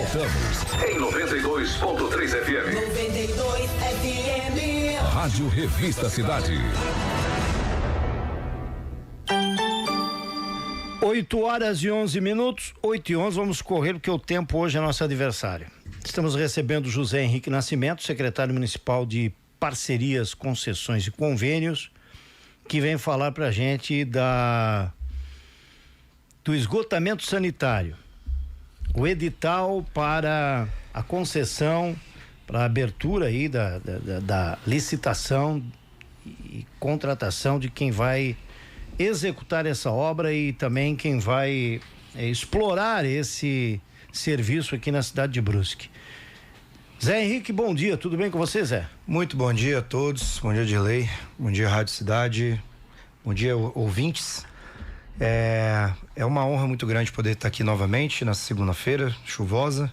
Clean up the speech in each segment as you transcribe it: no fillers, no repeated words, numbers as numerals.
voltamos. Em 92.3 FM. 92 FM. Rádio Revista Cidade. 8h11, 8h11, vamos correr porque o tempo hoje é nosso adversário. Estamos recebendo José Henrique Nascimento, secretário municipal de Parcerias, Concessões e Convênios, que vem falar pra gente do esgotamento sanitário. O edital para a concessão, para a abertura aí da licitação e contratação de quem vai executar essa obra e também quem vai explorar esse serviço aqui na cidade de Brusque. Zé Henrique, bom dia, tudo bem com você, Zé? Muito bom dia a todos, bom dia Dilei, bom dia Rádio Cidade, bom dia ouvintes. É uma honra muito grande poder estar aqui novamente na segunda-feira, chuvosa.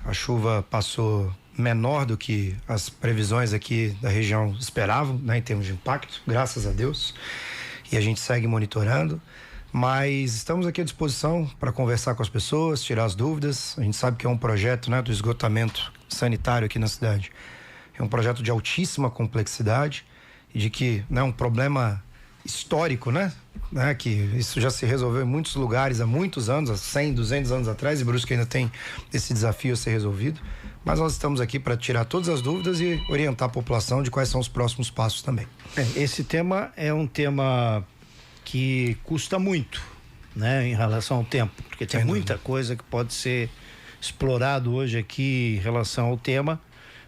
A chuva passou menor do que as previsões aqui da região esperavam, né, em termos de impacto, graças a Deus. E a gente segue monitorando, mas estamos aqui à disposição para conversar com as pessoas, tirar as dúvidas. A gente sabe que é um projeto, né, do esgotamento sanitário aqui na cidade. É um projeto de altíssima complexidade e de que, né, um problema histórico, né, que isso já se resolveu em muitos lugares há muitos anos, há 100, 200 anos atrás, e Brusque ainda tem esse desafio a ser resolvido. Mas nós estamos aqui para tirar todas as dúvidas e orientar a população de quais são os próximos passos também. Esse tema é um tema que custa muito, né, em relação ao tempo, porque tem muita coisa que pode ser explorado hoje aqui em relação ao tema.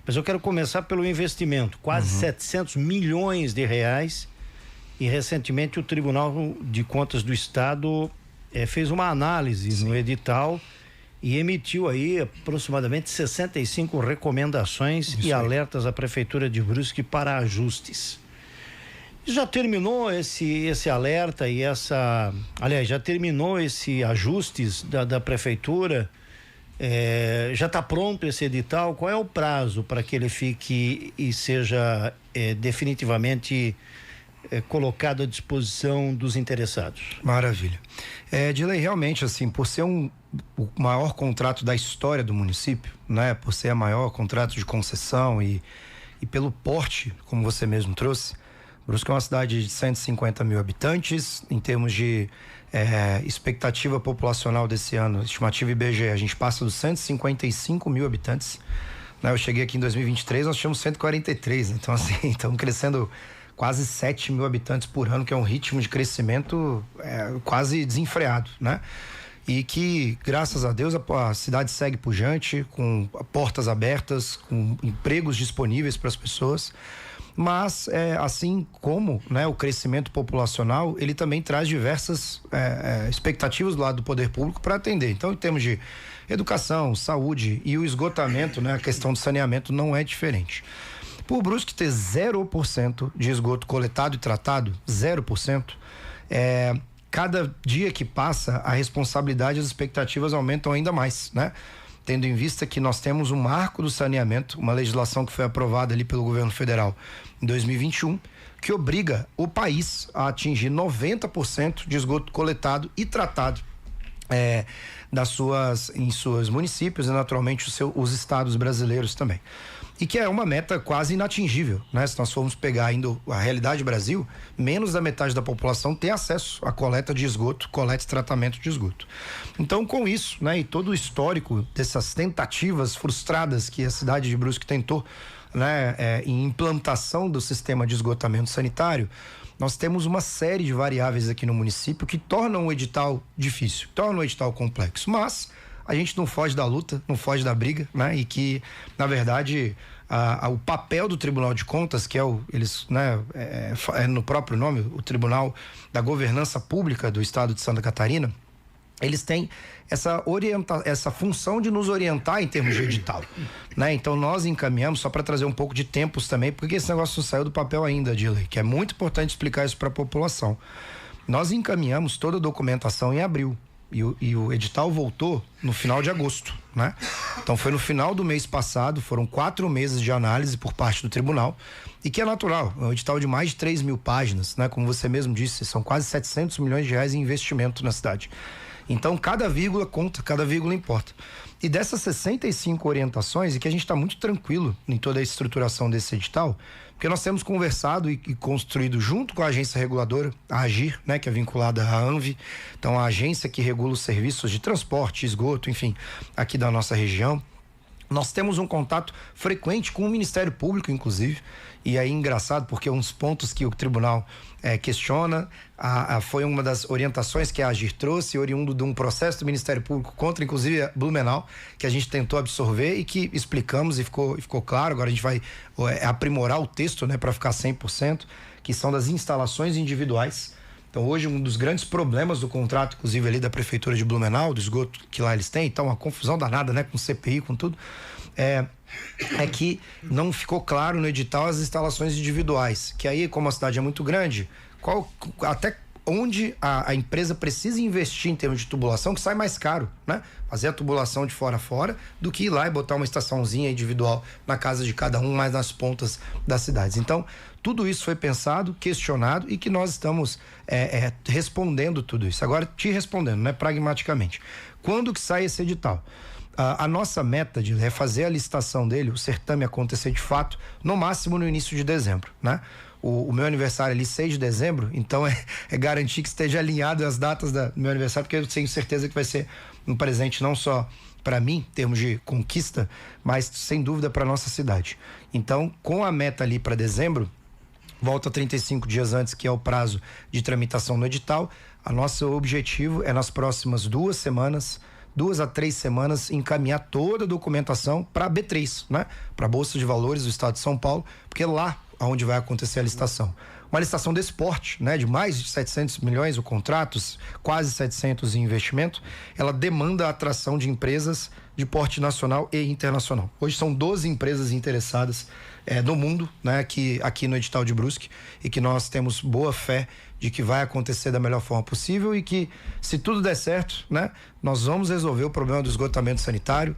Mas eu quero começar pelo investimento, quase 700 milhões de reais. E recentemente o Tribunal de Contas do Estado fez uma análise no edital e emitiu aí aproximadamente 65 recomendações e alertas à Prefeitura de Brusque para ajustes. Já terminou esse alerta e já terminou esse ajustes da Prefeitura? Já está pronto esse edital? Qual é o prazo para que ele fique e seja definitivamente colocado à disposição dos interessados? Maravilha. Dilei, realmente, assim, por ser o maior contrato da história do município, né, por ser o maior contrato de concessão e pelo porte, como você mesmo trouxe, Brusque é uma cidade de 150 mil habitantes. Em termos de expectativa populacional desse ano, estimativa IBGE, a gente passa dos 155 mil habitantes, né? Eu cheguei aqui em 2023, nós tínhamos 143, então assim, estamos crescendo quase 7 mil habitantes por ano, que é um ritmo de crescimento quase desenfreado, né? E que, graças a Deus, a cidade segue pujante, com portas abertas, com empregos disponíveis para as pessoas. Mas, assim como, né, o crescimento populacional, ele também traz diversas expectativas do lado do poder público para atender. Então, em termos de educação, saúde e o esgotamento, né, a questão do saneamento não é diferente. Por Brusque ter 0% de esgoto coletado e tratado, 0%, cada dia que passa, a responsabilidade e as expectativas aumentam ainda mais, né? Tendo em vista que nós temos um marco do saneamento, uma legislação que foi aprovada ali pelo governo federal em 2021, que obriga o país a atingir 90% de esgoto coletado e tratado em seus municípios e naturalmente os estados brasileiros também. E que é uma meta quase inatingível, né? Se nós formos pegar ainda a realidade do Brasil, menos da metade da população tem acesso à coleta de esgoto, coleta e tratamento de esgoto. Então, com isso, né, e todo o histórico dessas tentativas frustradas que a cidade de Brusque tentou, né, em implantação do sistema de esgotamento sanitário, nós temos uma série de variáveis aqui no município que tornam o edital difícil, tornam o edital complexo, mas a gente não foge da luta, não foge da briga, né? E que, na verdade, o papel do Tribunal de Contas, que no próprio nome, o Tribunal da Governança Pública do Estado de Santa Catarina, eles têm essa função de nos orientar em termos de edital, né? Então nós encaminhamos, só para trazer um pouco de tempos também, porque esse negócio não saiu do papel ainda, Dilei, que é muito importante explicar isso para a população. Nós encaminhamos toda a documentação em abril. E o edital voltou no final de agosto, né? Então foi no final do mês passado, foram 4 meses de análise por parte do tribunal, e que é natural, é um edital de mais de 3 mil páginas, né? Como você mesmo disse, são quase 700 milhões de reais em investimento na cidade. Então, cada vírgula conta, cada vírgula importa. E dessas 65 orientações, e que a gente está muito tranquilo em toda a estruturação desse edital, porque nós temos conversado e construído junto com a agência reguladora, a AGIR, né, que é vinculada à ANVI, então a agência que regula os serviços de transporte, esgoto, enfim, aqui da nossa região. Nós temos um contato frequente com o Ministério Público, inclusive, e aí engraçado porque uns pontos que o tribunal questiona, foi uma das orientações que a AGIR trouxe, oriundo de um processo do Ministério Público contra, inclusive, a Blumenau, que a gente tentou absorver e que explicamos e ficou claro. Agora a gente vai aprimorar o texto, né, para ficar 100%, que são das instalações individuais. Então, hoje, um dos grandes problemas do contrato, inclusive ali da Prefeitura de Blumenau, do esgoto que lá eles têm, então uma confusão danada, né, com CPI, com tudo, é que não ficou claro no edital as instalações individuais, que aí, como a cidade é muito grande, até onde a empresa precisa investir em termos de tubulação, que sai mais caro, né? Fazer a tubulação de fora a fora do que ir lá e botar uma estaçãozinha individual na casa de cada um, mais nas pontas das cidades. Então, tudo isso foi pensado, questionado e que nós estamos respondendo tudo isso. Agora, te respondendo, né, pragmaticamente. Quando que sai esse edital? A nossa meta é fazer a licitação dele, o certame acontecer de fato, no máximo no início de dezembro, né? O meu aniversário ali, 6 de dezembro, então é garantir que esteja alinhado as datas do meu aniversário, porque eu tenho certeza que vai ser um presente não só para mim, em termos de conquista, mas sem dúvida para nossa cidade. Então, com a meta ali para dezembro, volta 35 dias antes, que é o prazo de tramitação no edital, nosso objetivo é nas próximas 2 a 3 semanas, encaminhar toda a documentação para a B3, né? Para a Bolsa de Valores do Estado de São Paulo, porque é lá onde vai acontecer a licitação. Uma licitação desse porte, né? De mais de 700 milhões o contrato, quase 700 em investimento, ela demanda a atração de empresas de porte nacional e internacional. Hoje são 12 empresas interessadas no mundo, né? Aqui no edital de Brusque, e que nós temos boa fé de que vai acontecer da melhor forma possível e que, se tudo der certo, né, nós vamos resolver o problema do esgotamento sanitário.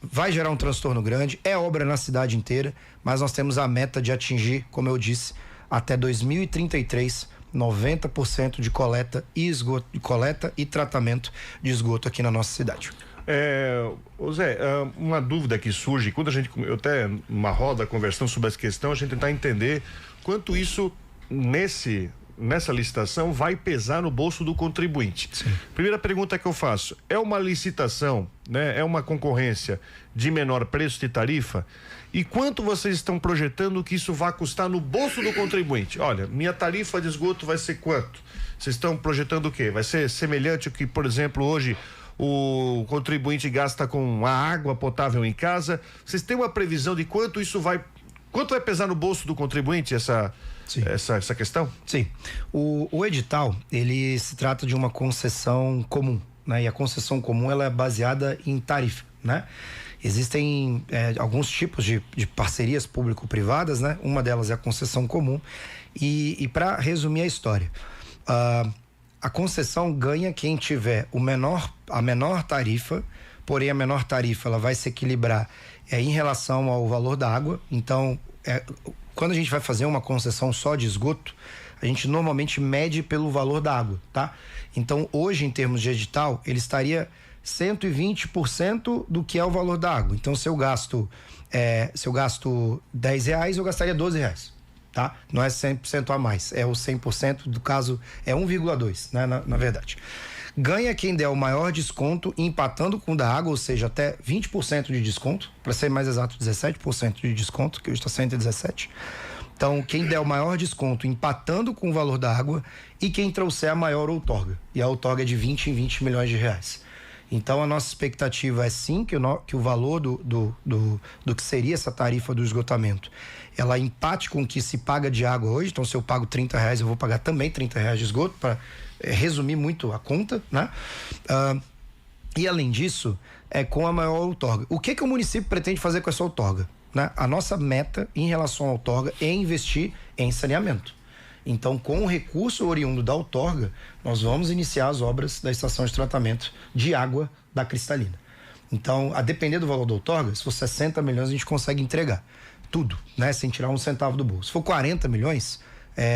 Vai gerar um transtorno grande, é obra na cidade inteira, mas nós temos a meta de atingir, como eu disse, até 2033, 90% de coleta e tratamento de esgoto aqui na nossa cidade. Zé, uma dúvida que surge, quando eu até numa roda conversando sobre essa questão, a gente tentar entender quanto isso nessa licitação vai pesar no bolso do contribuinte. Sim. Primeira pergunta que eu faço, é uma licitação, né? É uma concorrência de menor preço de tarifa? E quanto vocês estão projetando que isso vai custar no bolso do contribuinte? Olha, minha tarifa de esgoto vai ser quanto? Vocês estão projetando o quê? Vai ser semelhante ao que, por exemplo, hoje o contribuinte gasta com a água potável em casa? Vocês têm uma previsão de quanto vai pesar no bolso do contribuinte essa questão? Sim. O edital, ele se trata de uma concessão comum, né? E a concessão comum, ela é baseada em tarifa, né? Existem alguns tipos de parcerias público-privadas, né? Uma delas é a concessão comum. E para resumir a história, a concessão ganha quem tiver a menor tarifa, porém a menor tarifa ela vai se equilibrar em relação ao valor da água. Então, quando a gente vai fazer uma concessão só de esgoto, a gente normalmente mede pelo valor da água, tá? Então, hoje, em termos de edital, ele estaria 120% do que é o valor da água. Então, se eu gasto R$10, eu gastaria R$12, tá? Não é 100% a mais, é o 100%, do caso é 1,2, né? Na verdade. Ganha quem der o maior desconto, empatando com o da água, ou seja, até 20% de desconto, para ser mais exato, 17% de desconto, que hoje está 117. Então, quem der o maior desconto, empatando com o valor da água, e quem trouxer a maior outorga. E a outorga é de 20 em 20 milhões de reais. Então, a nossa expectativa é sim que o valor do que seria essa tarifa do esgotamento, ela empate com o que se paga de água hoje. Então, se eu pago R$30, eu vou pagar também R$30 de esgoto, para resumir muito a conta, né? E além disso, com a maior outorga. O que o município pretende fazer com essa outorga, né? A nossa meta em relação à outorga é investir em saneamento. Então, com o recurso oriundo da outorga, nós vamos iniciar as obras da estação de tratamento de água da Cristalina. Então, a depender do valor da outorga, se for 60 milhões, a gente consegue entregar tudo, né? Sem tirar um centavo do bolso. Se for 40 milhões,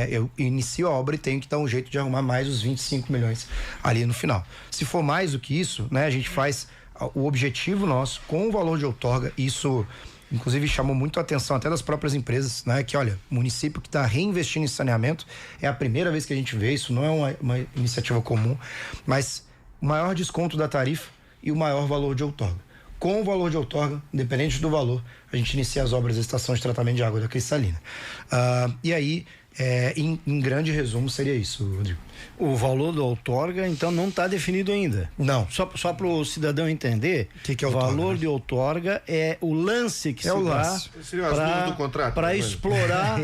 eu inicio a obra e tenho que dar um jeito de arrumar mais os 25 milhões ali no final. Se for mais do que isso, né, a gente faz o objetivo nosso com o valor de outorga. Isso inclusive chamou muito a atenção até das próprias empresas, né? Que olha, o município que está reinvestindo em saneamento, é a primeira vez que a gente vê isso, não é uma iniciativa comum, mas o maior desconto da tarifa e o maior valor de outorga. Com o valor de outorga, independente do valor, a gente inicia as obras da estação de tratamento de água da Cristalina. E aí, em grande resumo, seria isso, Rodrigo. O valor da outorga, então, não está definido ainda. Não. Só para o cidadão entender, que é o outorga, valor né? de outorga é o lance que se dá para explorar,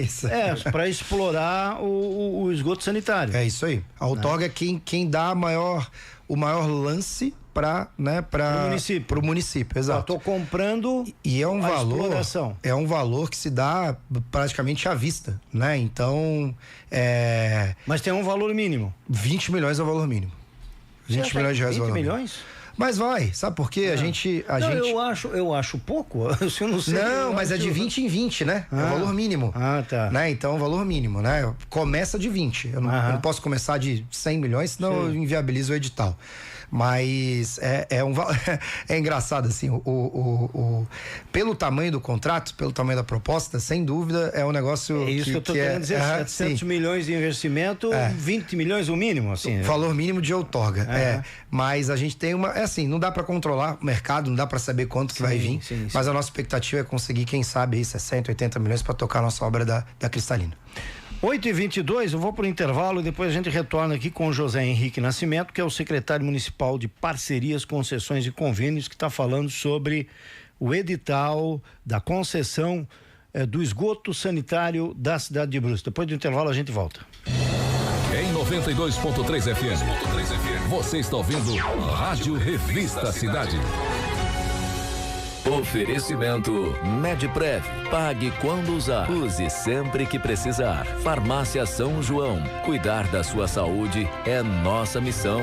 para explorar o esgoto sanitário. É isso aí. A outorga é quem dá o maior lance para o município, exato. Estou comprando e é um valor, exploração. É um valor que se dá praticamente à vista, né? Então, mas tem um valor mínimo. 20 milhões é o valor mínimo. 20 milhões de reais é o valor mínimo. 20 milhões? Mas vai, sabe por quê? A gente... Eu acho pouco, eu não sei. Não, mas é de 20 em 20, né? É o valor mínimo. Tá. Né? Então, é o valor mínimo, né? Começa de 20. Eu não posso começar de 100 milhões, senão eu inviabilizo o edital. Mas é engraçado, assim, pelo tamanho do contrato, pelo tamanho da proposta, sem dúvida, é um negócio que eu tô querendo dizer, 700 milhões de investimento, 20 milhões o mínimo, assim. O valor mínimo de outorga, mas a gente tem assim, não dá para controlar o mercado, não dá para saber quanto que vai vir, mas a nossa expectativa é conseguir, quem sabe, aí 60, 80 milhões para tocar a nossa obra da Cristalina. 8h22, eu vou pro intervalo e depois a gente retorna aqui com o José Henrique Nascimento, que é o secretário municipal de Parcerias, Concessões e Convênios, que está falando sobre o edital da concessão do esgoto sanitário da cidade de Brusque. Depois do intervalo a gente volta. Em 92.3 FM, você está ouvindo Rádio Revista Cidade. Oferecimento Medprev. Pague quando usar. Use sempre que precisar. Farmácia São João. Cuidar da sua saúde é nossa missão.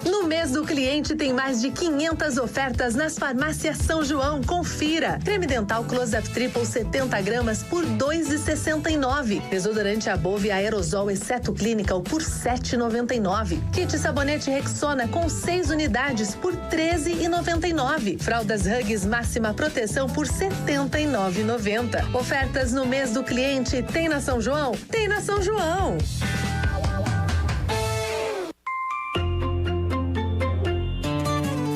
No mês do cliente tem mais de 500 ofertas nas farmácias São João. Confira. Creme dental Close-Up Triple 70 gramas por R$ 2,69. Desodorante Above Aerosol Exceto Clinical por R$ 7,99. Kit sabonete Rexona com 6 unidades por R$ 13,99. Fraldas Huggies Máxima Proteção por R$ 79,90. Ofertas no mês do cliente tem na São João? Tem na São João.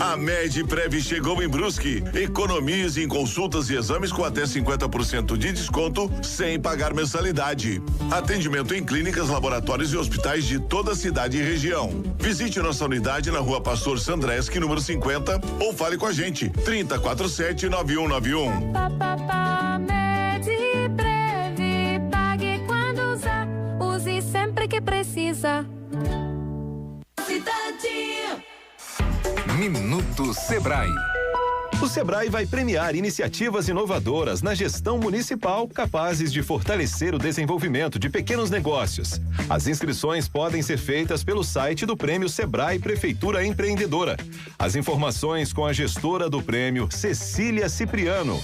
A Medprev chegou em Brusque. Economize em consultas e exames com até 50% de desconto, sem pagar mensalidade. Atendimento em clínicas, laboratórios e hospitais de toda a cidade e região. Visite nossa unidade na Rua Pastor Sandreski, número 50, ou fale com a gente. 3047-9191. Medprev, pague quando usar, use sempre que precisa. Cidade. Minuto Sebrae. O Sebrae vai premiar iniciativas inovadoras na gestão municipal capazes de fortalecer o desenvolvimento de pequenos negócios. As inscrições podem ser feitas pelo site do Prêmio Sebrae Prefeitura Empreendedora. As informações com a gestora do prêmio, Cecília Cipriano.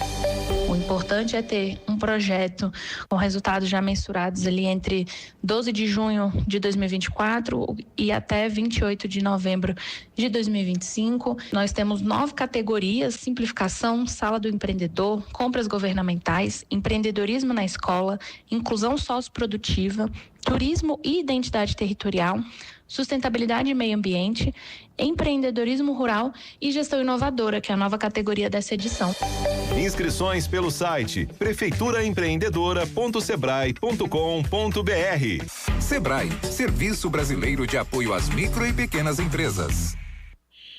O importante é ter um projeto com resultados já mensurados ali entre 12 de junho de 2024 e até 28 de novembro de 2025. Nós temos 9 categorias: simplificação, sala do empreendedor, compras governamentais, empreendedorismo na escola, inclusão socioprodutiva, turismo e identidade territorial, sustentabilidade e meio ambiente, empreendedorismo rural e gestão inovadora, que é a nova categoria dessa edição. Inscrições pelo site prefeituraempreendedora.sebrae.com.br. Sebrae, Serviço Brasileiro de Apoio às Micro e Pequenas Empresas.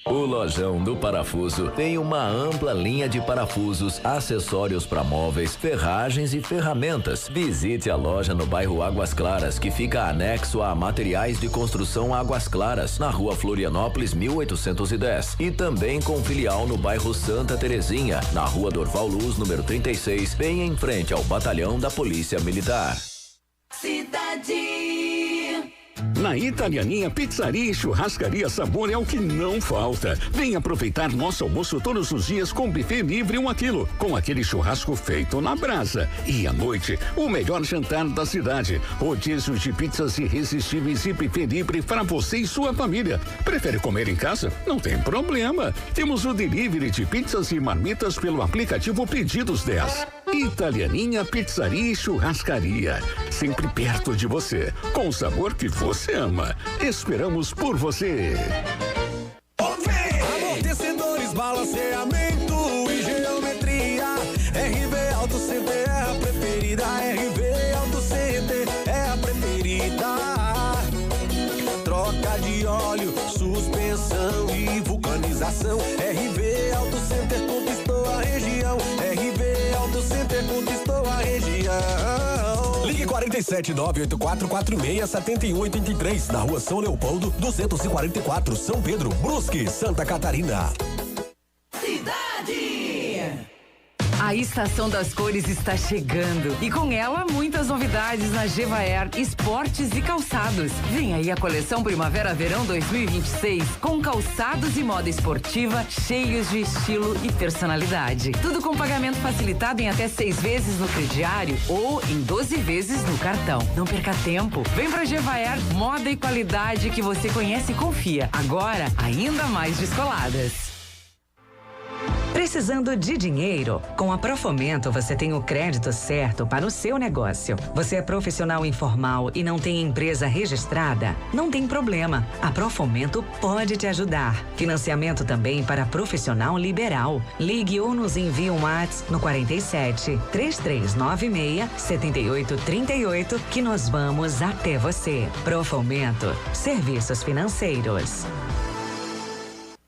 O Lojão do Parafuso tem uma ampla linha de parafusos, acessórios para móveis, ferragens e ferramentas. Visite a loja no bairro Águas Claras, que fica anexo a Materiais de Construção Águas Claras, na Rua Florianópolis 1810, e também com filial no bairro Santa Terezinha, na Rua Dorval Luz, número 36, bem em frente ao Batalhão da Polícia Militar. Cidade. Na Na Italianinha Pizzaria e Churrascaria, sabor é o que não falta. Vem aproveitar nosso almoço todos os dias com buffet livre 1 quilo, com aquele churrasco feito na brasa. E à noite, o melhor jantar da cidade. Rodízios de pizzas irresistíveis e buffet livre para você e sua família. Prefere comer em casa? Não tem problema. Temos o delivery de pizzas e marmitas pelo aplicativo Pedidos 10. Italianinha Pizzaria e Churrascaria. Sempre perto de você, com o sabor que você ama. Esperamos por você. Amortecedores, balanceamento e geometria. RV Auto Center é a preferida. RV Auto Center é a preferida. Troca de óleo, suspensão e vulcanização. RV Auto Center conquistou a região. RV Auto Center conquistou a região. Ligue 47-984-46-7183, na Rua São Leopoldo, 244, São Pedro, Brusque, Santa Catarina. A Estação das Cores está chegando e com ela muitas novidades na Gevaer Esportes e Calçados. Vem aí a coleção Primavera-Verão 2026 com calçados e moda esportiva cheios de estilo e personalidade. Tudo com pagamento facilitado em até 6 vezes no crediário ou em 12 vezes no cartão. Não perca tempo. Vem pra Gevaer, moda e qualidade que você conhece e confia. Agora, ainda mais descoladas. Precisando de dinheiro? Com a Profomento você tem o crédito certo para o seu negócio. Você é profissional informal e não tem empresa registrada? Não tem problema. A Profomento pode te ajudar. Financiamento também para profissional liberal. Ligue ou nos envie um WhatsApp no 47 3396 7838 que nós vamos até você. Profomento. Serviços financeiros.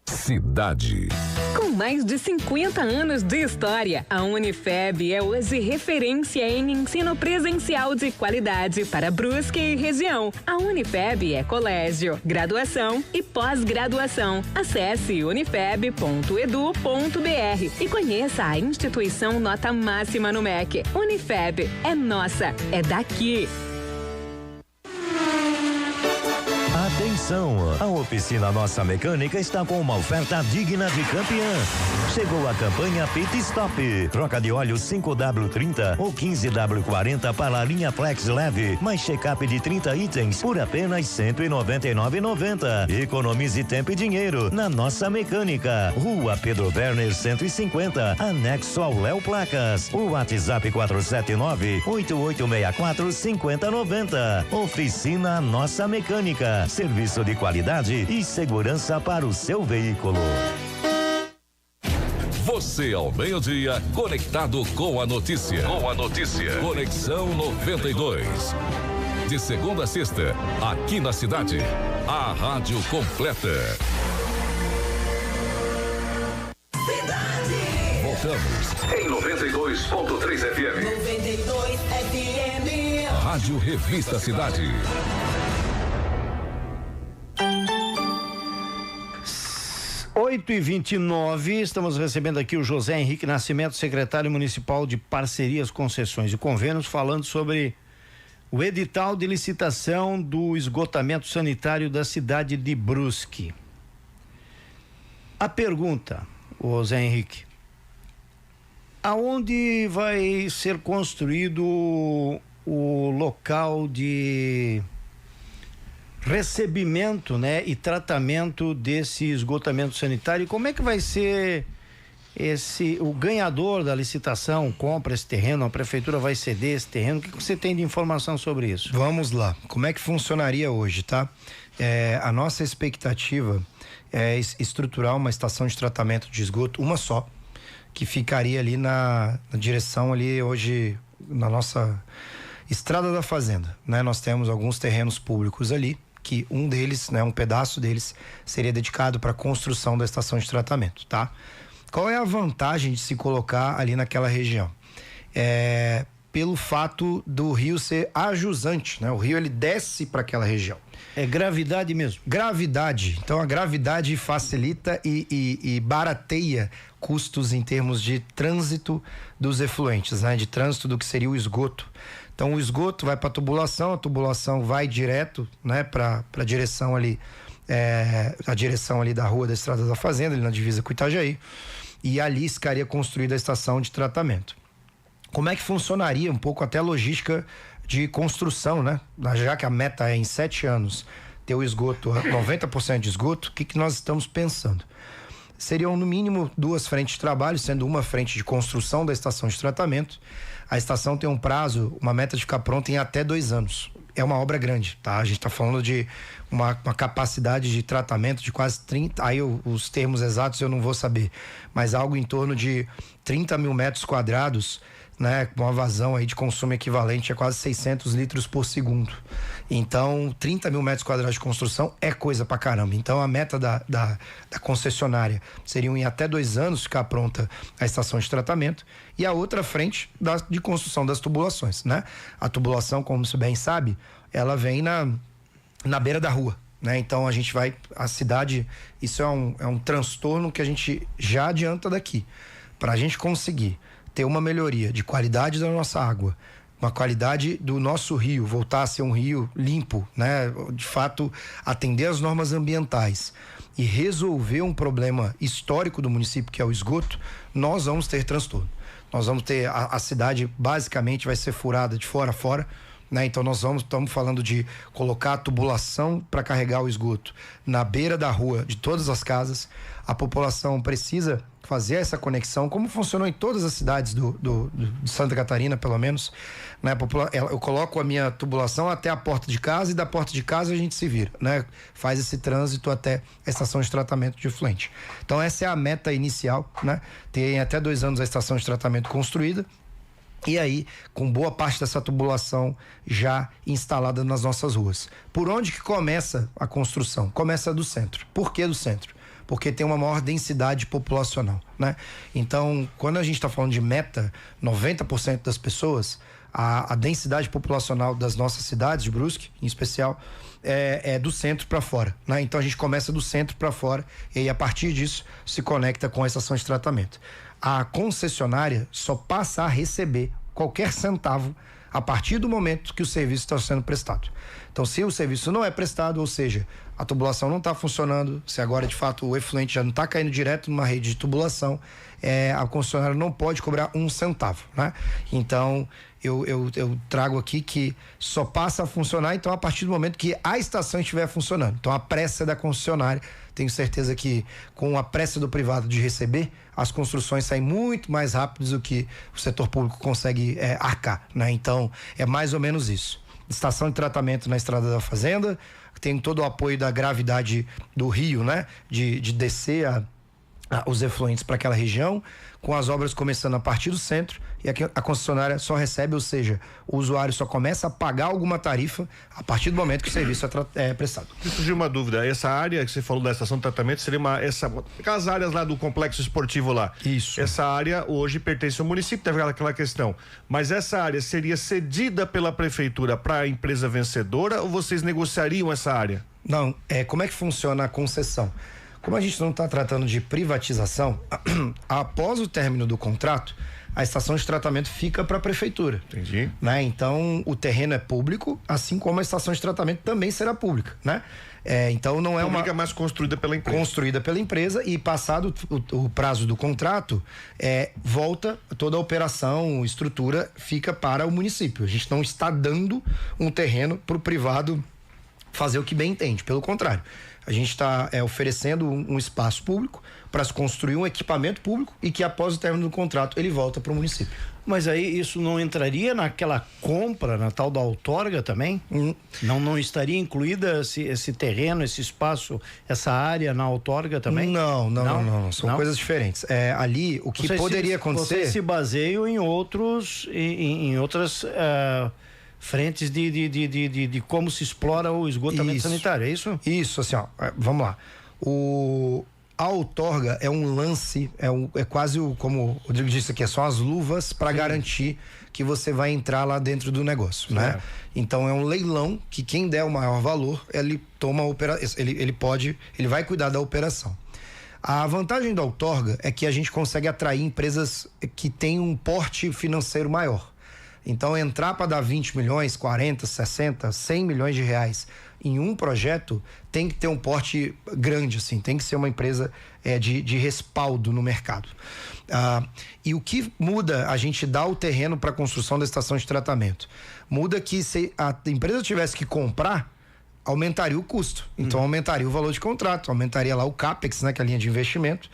Cidade. Com mais de 50 anos de história, a Unifeb é hoje referência em ensino presencial de qualidade para Brusque e região. A Unifeb é colégio, graduação e pós-graduação. Acesse unifeb.edu.br e conheça a instituição nota máxima no MEC. Unifeb é nossa, é daqui. Atenção, a oficina Nossa Mecânica está com uma oferta digna de campeã. Chegou a campanha Pit Stop. Troca de óleo 5W30 ou 15W40 para a linha Flex Leve, mais check-up de 30 itens por apenas R$ 199,90. Economize tempo e dinheiro na Nossa Mecânica. Rua Pedro Werner 150, anexo ao Léo Placas. O WhatsApp 479-8864-5090. Oficina Nossa Mecânica. Serviço de qualidade e segurança para o seu veículo. Você ao meio-dia, conectado com a notícia. Conexão 92. De segunda a sexta, aqui na cidade, a rádio completa. Voltamos. Em 92.3 FM. 92 FM. Rádio Revista Cidade. 8h29, estamos recebendo aqui o José Henrique Nascimento, secretário municipal de Parcerias, Concessões e Convênios, falando sobre o edital de licitação do esgotamento sanitário da cidade de Brusque. A pergunta, José Henrique, aonde vai ser construído o local de recebimento, né, e tratamento desse esgotamento sanitário? E como é que vai ser o ganhador da licitação? Compra esse terreno, a prefeitura vai ceder esse terreno? O que você tem de informação sobre isso? Vamos lá, como é que funcionaria hoje, tá? A nossa expectativa é estruturar uma estação de tratamento de esgoto, uma só, que ficaria ali na direção ali hoje, na nossa Estrada da Fazenda, né? Nós temos alguns terrenos públicos ali, que um deles, né, um pedaço deles seria dedicado para a construção da estação de tratamento, tá? Qual é a vantagem de se colocar ali naquela região? Pelo fato do rio ser ajusante, né? O rio, ele desce para aquela região. É gravidade mesmo? Gravidade. Então a gravidade facilita e barateia custos em termos de trânsito dos efluentes, né? De trânsito do que seria o esgoto. Então o esgoto vai para a tubulação vai direto, né, para a direção ali, a direção ali da rua da Estrada da Fazenda, ali na divisa com o Itajaí, e ali ficaria construída a estação de tratamento. Como é que funcionaria um pouco até a logística de construção, né? Já que a meta é em 7 anos ter o esgoto, 90% de esgoto, o que nós estamos pensando? Seriam no mínimo 2 frentes de trabalho, sendo uma frente de construção da estação de tratamento. A estação tem um prazo, uma meta de ficar pronta em até 2 anos. É uma obra grande, tá? A gente está falando de uma capacidade de tratamento de quase 30, aí os termos exatos eu não vou saber, mas algo em torno de 30 mil metros quadrados, né, com uma vazão aí de consumo equivalente a quase 600 litros por segundo. Então, 30 mil metros quadrados de construção é coisa pra caramba. Então, a meta da concessionária seria em até 2 anos ficar pronta a estação de tratamento, e a outra frente de construção das tubulações, né? A tubulação, como você bem sabe, ela vem na beira da rua, né? Então, a cidade, isso é um transtorno que a gente já adianta daqui. Pra gente conseguir ter uma melhoria de qualidade da nossa água, uma qualidade do nosso rio, voltar a ser um rio limpo, né? De fato, atender às normas ambientais e resolver um problema histórico do município, que é o esgoto, nós vamos ter transtorno. Nós vamos ter, a cidade basicamente vai ser furada de fora a fora, né? Então estamos falando de colocar a tubulação para carregar o esgoto na beira da rua de todas as casas. A população precisa fazer essa conexão, como funcionou em todas as cidades de Santa Catarina, pelo menos, né? Eu coloco a minha tubulação até a porta de casa, e da porta de casa a gente se vira, né? Faz esse trânsito até a estação de tratamento de efluente. Então essa é a meta inicial, né? Tem até 2 anos a estação de tratamento construída, e aí com boa parte dessa tubulação já instalada nas nossas ruas. Por onde que começa a construção? Começa do centro. Por que do centro? Porque tem uma maior densidade populacional, né? Então, quando a gente está falando de meta, 90% das pessoas, a densidade populacional das nossas cidades, de Brusque, em especial, é do centro para fora, né? Então, a gente começa do centro para fora, e aí, a partir disso, se conecta com a estação de tratamento. A concessionária só passa a receber qualquer centavo a partir do momento que o serviço está sendo prestado. Então, se o serviço não é prestado, ou seja, a tubulação não está funcionando, se agora de fato o efluente já não está caindo direto numa rede de tubulação, a concessionária não pode cobrar 1 centavo, né? Então, eu trago aqui que só passa a funcionar então a partir do momento que a estação estiver funcionando. Então, a pressa da concessionária, tenho certeza que com a pressa do privado de receber, as construções saem muito mais rápidas do que o setor público consegue arcar, né? Então, é mais ou menos isso. Estação de tratamento na Estrada da Fazenda, tem todo o apoio da gravidade do rio, né? De descer os efluentes para aquela região, com as obras começando a partir do centro, e a concessionária só recebe, ou seja, o usuário só começa a pagar alguma tarifa a partir do momento que o serviço é prestado. Surgiu uma dúvida, essa área que você falou da estação de tratamento seria aquelas áreas lá do complexo esportivo lá. Isso. Essa área hoje pertence ao município, teve aquela questão, mas essa área seria cedida pela prefeitura para a empresa vencedora, ou vocês negociariam essa área? Não, como é que funciona a concessão? Como a gente não está tratando de privatização, após o término do contrato, a estação de tratamento fica para a prefeitura. Entendi. Né? Então, o terreno é público, assim como a estação de tratamento também será pública, né? Então, não é pública, mas construída pela empresa. Construída pela empresa, e passado o prazo do contrato, volta toda a operação, estrutura, fica para o município. A gente não está dando um terreno para o privado fazer o que bem entende, pelo contrário. A gente está oferecendo um espaço público para se construir um equipamento público, e que após o término do contrato ele volta para o município. Mas aí isso não entraria naquela compra, na tal da outorga também? Não estaria incluída esse terreno, esse espaço, essa área na outorga também? Não. São coisas diferentes. Ali, o que poderia acontecer... Vocês se baseiam em outras frentes de como se explora o esgotamento sanitário, é isso? Isso, assim, vamos lá. A outorga é um lance, é quase como o Rodrigo disse aqui, são as luvas para garantir que você vai entrar lá dentro do negócio, né? Então é um leilão que quem der o maior valor, ele toma ele vai cuidar da operação. A vantagem da outorga é que a gente consegue atrair empresas que têm um porte financeiro maior. Então, entrar para dar 20 milhões, 40, 60, 100 milhões de reais em um projeto tem que ter um porte grande, assim, tem que ser uma empresa de respaldo no mercado. E o que muda a gente dar o terreno para a construção da estação de tratamento? Muda que se a empresa tivesse que comprar, aumentaria o custo. Então, aumentaria o valor de contrato, aumentaria lá o CAPEX, né, que é a linha de investimento,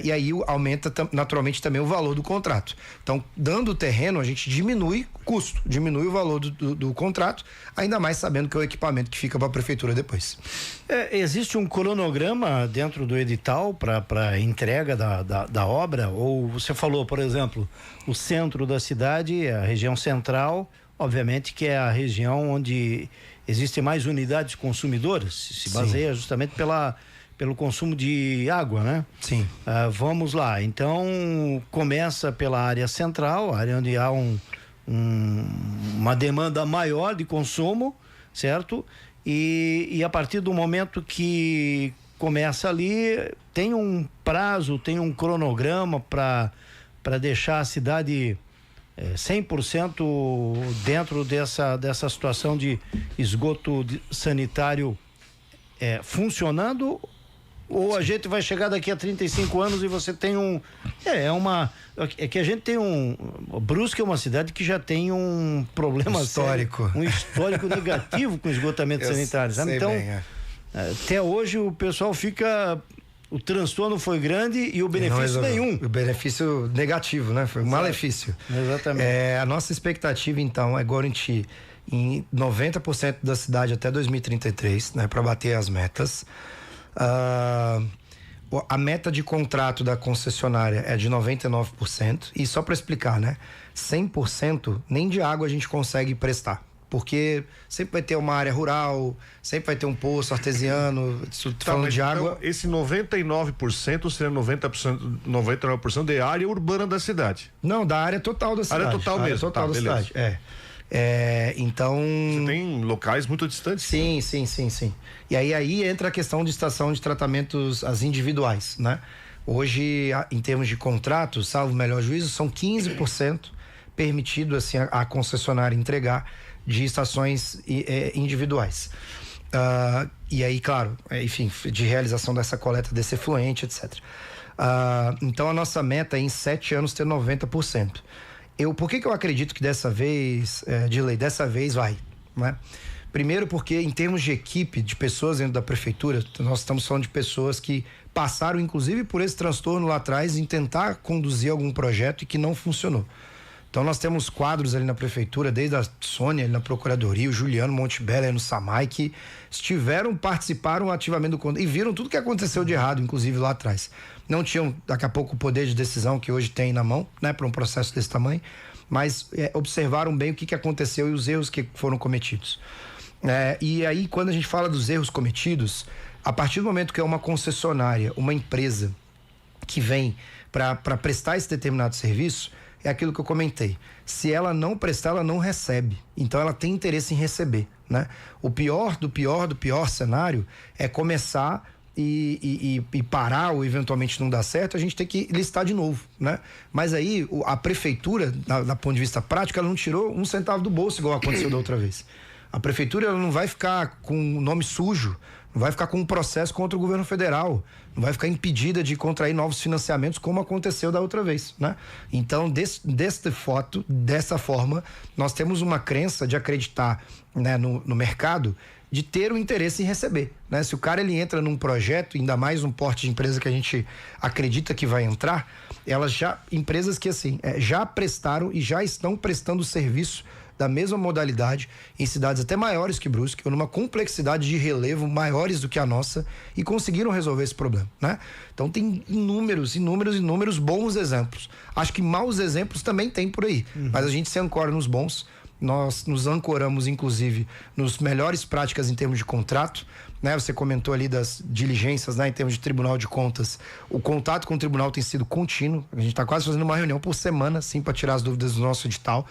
e aí aumenta naturalmente também o valor do contrato. Então, dando o terreno, a gente diminui o custo, diminui o valor do contrato, ainda mais sabendo que é o equipamento que fica para a prefeitura depois. Existe um cronograma dentro do edital para entrega da obra? Ou você falou, por exemplo, o centro da cidade, a região central, obviamente que é a região onde existem mais unidades consumidoras, se baseia justamente pelo consumo de água, né? Sim. Vamos lá, então começa pela área central, área onde há uma demanda maior de consumo, certo? E a partir do momento que começa ali, tem um prazo, tem um cronograma para deixar a cidade 100% dentro dessa situação de esgoto sanitário funcionando, ou a gente vai chegar daqui a 35 anos e você tem que a gente tem Brusque é uma cidade que já tem um problema histórico, um histórico negativo com esgotamento sanitário, sabe? Então, até hoje o pessoal fica, o transtorno foi grande e o benefício nenhum. O benefício negativo, né? Foi um malefício. Exatamente. A nossa expectativa, então, é garantir em 90% da cidade até 2033, né? Para bater as metas. A meta de contrato da concessionária é de 99%. E só para explicar, né? 100% nem de água a gente consegue prestar. Porque sempre vai ter uma área rural, sempre vai ter um poço artesiano, falando de água. Então, esse 99% seria 99% de área urbana da cidade. Não, da área total da cidade. Área total mesmo. Área total da cidade, então... Você tem locais muito distantes? Sim. E aí entra a questão de estação de tratamentos, as individuais, né? Hoje, em termos de contrato, salvo o melhor juízo, são 15% permitido, assim, a concessionária entregar de estações individuais. E aí, claro, enfim, de realização dessa coleta desse efluente, etc. Então, a nossa meta é em 7 anos ter 90%. Por que eu acredito que dessa vez, dessa vez vai, né? Primeiro porque em termos de equipe, de pessoas dentro da prefeitura, nós estamos falando de pessoas que passaram inclusive por esse transtorno lá atrás em tentar conduzir algum projeto e que não funcionou. Então nós temos quadros ali na prefeitura, desde a Sônia ali na procuradoria, o Juliano Montebello no SAMAI, que participaram ativamente do e viram tudo que aconteceu de errado, inclusive lá atrás. Não tinham daqui a pouco o poder de decisão que hoje tem na mão, né, para um processo desse tamanho, mas observaram bem o que aconteceu e os erros que foram cometidos. E aí, quando a gente fala dos erros cometidos, a partir do momento que é uma concessionária, uma empresa que vem para prestar esse determinado serviço, é aquilo que eu comentei. Se ela não prestar, ela não recebe. Então ela tem interesse em receber, né? O pior do pior cenário é começar e parar ou eventualmente não dar certo, a gente tem que listar de novo, né? Mas aí a prefeitura, da ponto de vista prático, ela não tirou um centavo do bolso igual aconteceu da outra vez. A prefeitura ela não vai ficar com o nome sujo, não vai ficar com um processo contra o governo federal, não vai ficar impedida de contrair novos financiamentos como aconteceu da outra vez, né? Então, dessa forma, nós temos uma crença de acreditar, né, no mercado, de ter o interesse em receber, né? Se o cara ele entra num projeto, ainda mais um porte de empresa que a gente acredita que vai entrar, empresas que assim, já prestaram e já estão prestando serviço da mesma modalidade em cidades até maiores que Brusque, ou numa complexidade de relevo maiores do que a nossa, e conseguiram resolver esse problema, né? Então tem inúmeros bons exemplos. Acho que maus exemplos também tem por aí, mas a gente se ancora nos bons. Nós nos ancoramos, inclusive, nos melhores práticas em termos de contrato, né? Você comentou ali das diligências, né? Em termos de Tribunal de Contas, o contato com o tribunal tem sido contínuo. A gente está quase fazendo uma reunião por semana, assim, para tirar as dúvidas do nosso edital.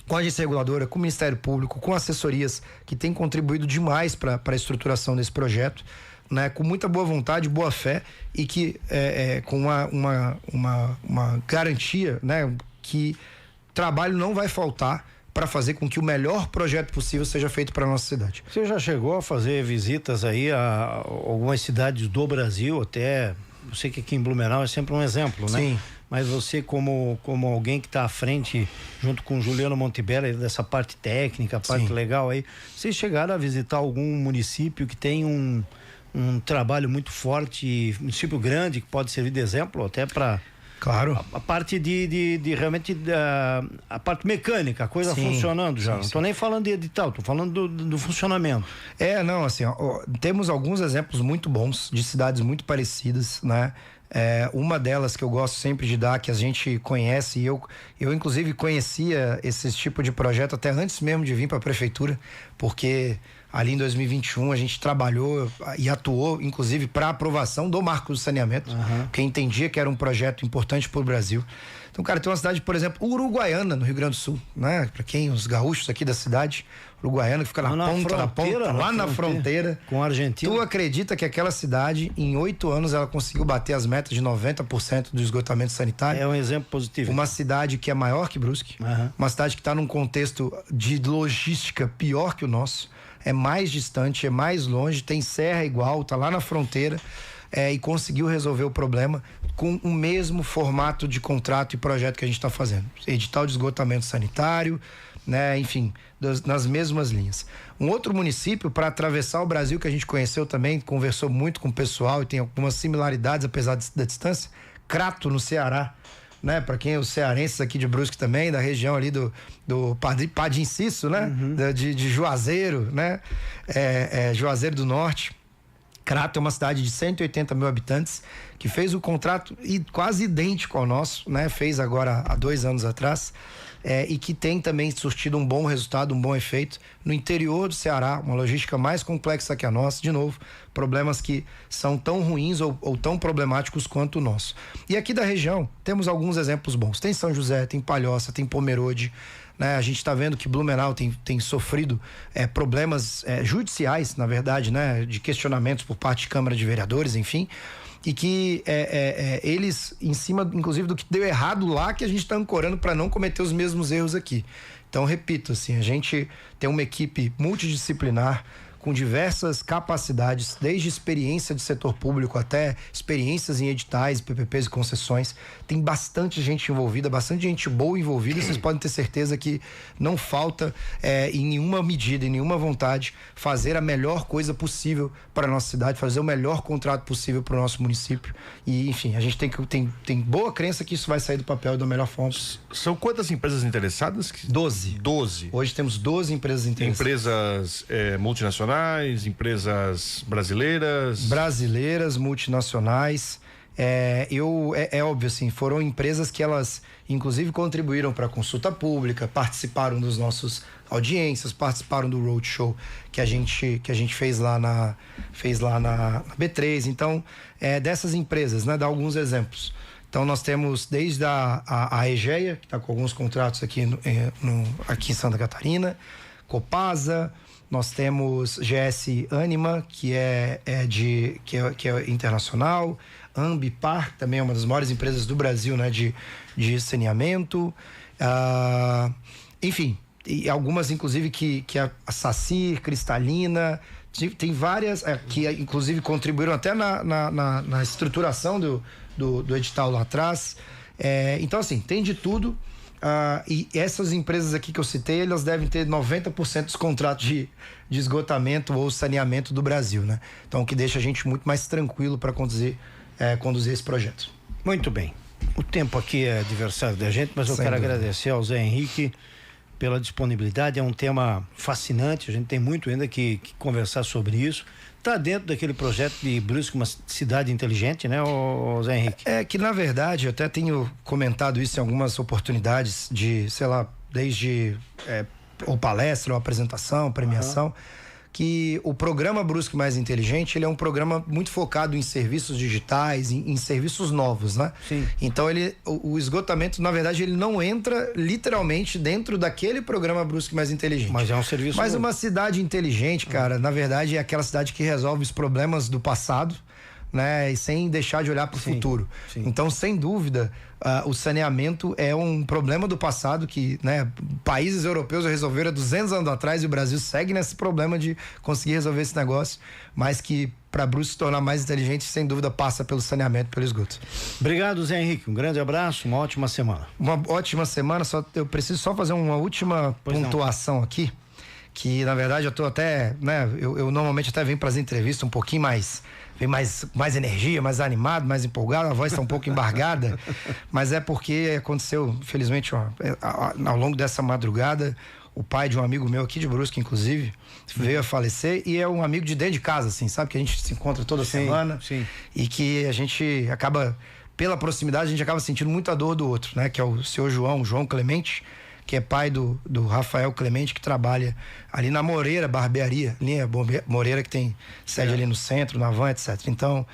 Com a agência reguladora, com o Ministério Público, com assessorias que têm contribuído demais para a estruturação desse projeto, né? Com muita boa vontade, boa fé e que com uma garantia, né? Que trabalho não vai faltar para fazer com que o melhor projeto possível seja feito para nossa cidade. Você já chegou a fazer visitas aí a algumas cidades do Brasil, até, eu sei que aqui em Blumenau é sempre um exemplo, né? Sim. Mas você como alguém que está à frente, junto com o Juliano Montebello, dessa parte técnica, parte legal aí, vocês chegaram a visitar algum município que tem um trabalho muito forte, município grande, que pode servir de exemplo até para... Claro. A parte de realmente a parte mecânica, a coisa funcionando já. Não estou nem falando de edital, estou falando do funcionamento. Não, assim, temos alguns exemplos muito bons de cidades muito parecidas, né? Uma delas que eu gosto sempre de dar, que a gente conhece, e eu inclusive conhecia esse tipo de projeto até antes mesmo de vir para a prefeitura, porque ali em 2021 a gente trabalhou e atuou inclusive para aprovação do Marco do Saneamento, porque entendia que era um projeto importante para o Brasil. Então, cara, tem uma cidade, por exemplo, Uruguaiana, no Rio Grande do Sul, né? Para quem, os gaúchos aqui da cidade, Uruguaiana, que fica na ponta da ponta, lá na fronteira. Com a Argentina. Tu acredita que aquela cidade, em 8 anos, ela conseguiu bater as metas de 90% do esgotamento sanitário? É um exemplo positivo. Uma cidade que é maior que Brusque, uma cidade que está num contexto de logística pior que o nosso, é mais distante, é mais longe, tem serra igual, tá lá na fronteira, e conseguiu resolver o problema com o mesmo formato de contrato e projeto que a gente está fazendo. Edital de esgotamento sanitário, né? Enfim, nas mesmas linhas. Um outro município para atravessar o Brasil que a gente conheceu também, conversou muito com o pessoal e tem algumas similaridades apesar da distância, Crato, no Ceará, né? Para quem é os cearenses aqui de Brusque também, da região ali do Padinciço, né? De Juazeiro, né? Juazeiro do Norte. Crato é uma cidade de 180 mil habitantes que fez o contrato quase idêntico ao nosso, né? Fez agora há 2 anos atrás, e que tem também surtido um bom resultado, um bom efeito no interior do Ceará, uma logística mais complexa que a nossa, de novo, problemas que são tão ruins ou tão problemáticos quanto o nosso. E aqui da região temos alguns exemplos bons. Tem São José, tem Palhoça, tem Pomerode, né? A gente está vendo que Blumenau tem sofrido problemas judiciais, na verdade, né? De questionamentos por parte de Câmara de Vereadores, enfim, e que eles, em cima, inclusive, do que deu errado lá, que a gente está ancorando para não cometer os mesmos erros aqui. Então, repito, assim, a gente tem uma equipe multidisciplinar com diversas capacidades, desde experiência de setor público até experiências em editais, PPPs e concessões. Tem bastante gente envolvida, bastante gente boa envolvida. Vocês podem ter certeza que não falta em nenhuma medida, em nenhuma vontade, fazer a melhor coisa possível para a nossa cidade, fazer o melhor contrato possível para o nosso município. E, enfim, a gente tem boa crença que isso vai sair do papel da melhor forma. São quantas empresas interessadas? 12. Hoje temos 12 empresas interessadas. Empresas multinacionais, empresas brasileiras, multinacionais. É óbvio, assim, foram empresas que elas inclusive contribuíram para a consulta pública, participaram dos nossos audiências, participaram do roadshow que a gente fez lá na B3. Então, dessas empresas, né, dar alguns exemplos. Então, nós temos desde a Egeia, que está com alguns contratos aqui aqui em Santa Catarina, Copasa. Nós temos GS Anima, que é internacional, Ambipar, também é uma das maiores empresas do Brasil, né, de saneamento, enfim, e algumas inclusive que a Sacir, Cristalina, tem várias que inclusive contribuíram até na estruturação do edital lá atrás. Então, assim, tem de tudo. E essas empresas aqui que eu citei, elas devem ter 90% dos contratos de esgotamento ou saneamento do Brasil, né? Então, o que deixa a gente muito mais tranquilo para conduzir esse projeto. Muito bem. O tempo aqui é adversário da gente, mas eu quero agradecer ao Zé Henrique pela disponibilidade. É um tema fascinante, a gente tem muito ainda que conversar sobre isso. Está dentro daquele projeto de Brusque, uma cidade inteligente, né, Zé Henrique? Que, na verdade, eu até tenho comentado isso em algumas oportunidades de, sei lá, desde ou palestra, ou apresentação, premiação, que o programa Brusque Mais Inteligente, ele é um programa muito focado em serviços digitais, em serviços novos, né? Sim. Então, o esgotamento, na verdade, ele não entra literalmente dentro daquele programa Brusque Mais Inteligente. Mas é um serviço Mas novo. Uma cidade inteligente, cara, na verdade, é aquela cidade que resolve os problemas do passado, né? E sem deixar de olhar para o futuro. Sim. Então, sem dúvida, o saneamento é um problema do passado que, né, países europeus já resolveram há 200 anos atrás e o Brasil segue nesse problema de conseguir resolver esse negócio, mas que para Brusque se tornar mais inteligente, sem dúvida, passa pelo saneamento, pelo esgoto. Obrigado, Zé Henrique. Um grande abraço, uma ótima semana. Uma ótima semana, eu preciso só fazer uma última pontuação aqui, que na verdade eu tô até, né, eu normalmente até venho para as entrevistas um pouquinho mais, vem mais energia, mais animado, mais empolgado, a voz está um pouco embargada, mas é porque aconteceu, infelizmente, ao longo dessa madrugada, o pai de um amigo meu aqui de Brusque, inclusive, veio a falecer e é um amigo de dentro de casa, assim, sabe? Que a gente se encontra toda semana e que a gente acaba, pela proximidade, a gente acaba sentindo muita dor do outro, né? Que é o seu João Clemente, que é pai do Rafael Clemente, que trabalha ali na Moreira Barbearia, linha Moreira, que tem sede ali no centro, na Van, etc. Então,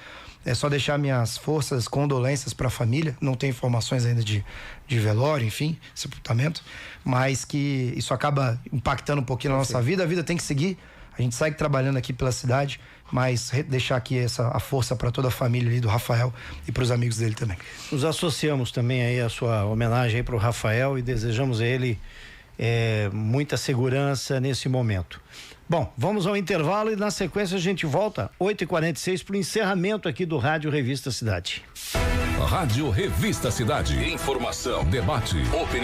é só deixar minhas forças, condolências para a família. Não tem informações ainda de velório, enfim, sepultamento, mas que isso acaba impactando um pouquinho na nossa vida. A vida tem que seguir. A gente segue trabalhando aqui pela cidade, mas deixar aqui a força para toda a família ali do Rafael e para os amigos dele também. Nos associamos também aí a sua homenagem aí para o Rafael e desejamos a ele muita segurança nesse momento. Bom, vamos ao intervalo e na sequência a gente volta 8h46 para o encerramento aqui do Rádio Revista Cidade. Rádio Revista Cidade. Informação, debate, opinião.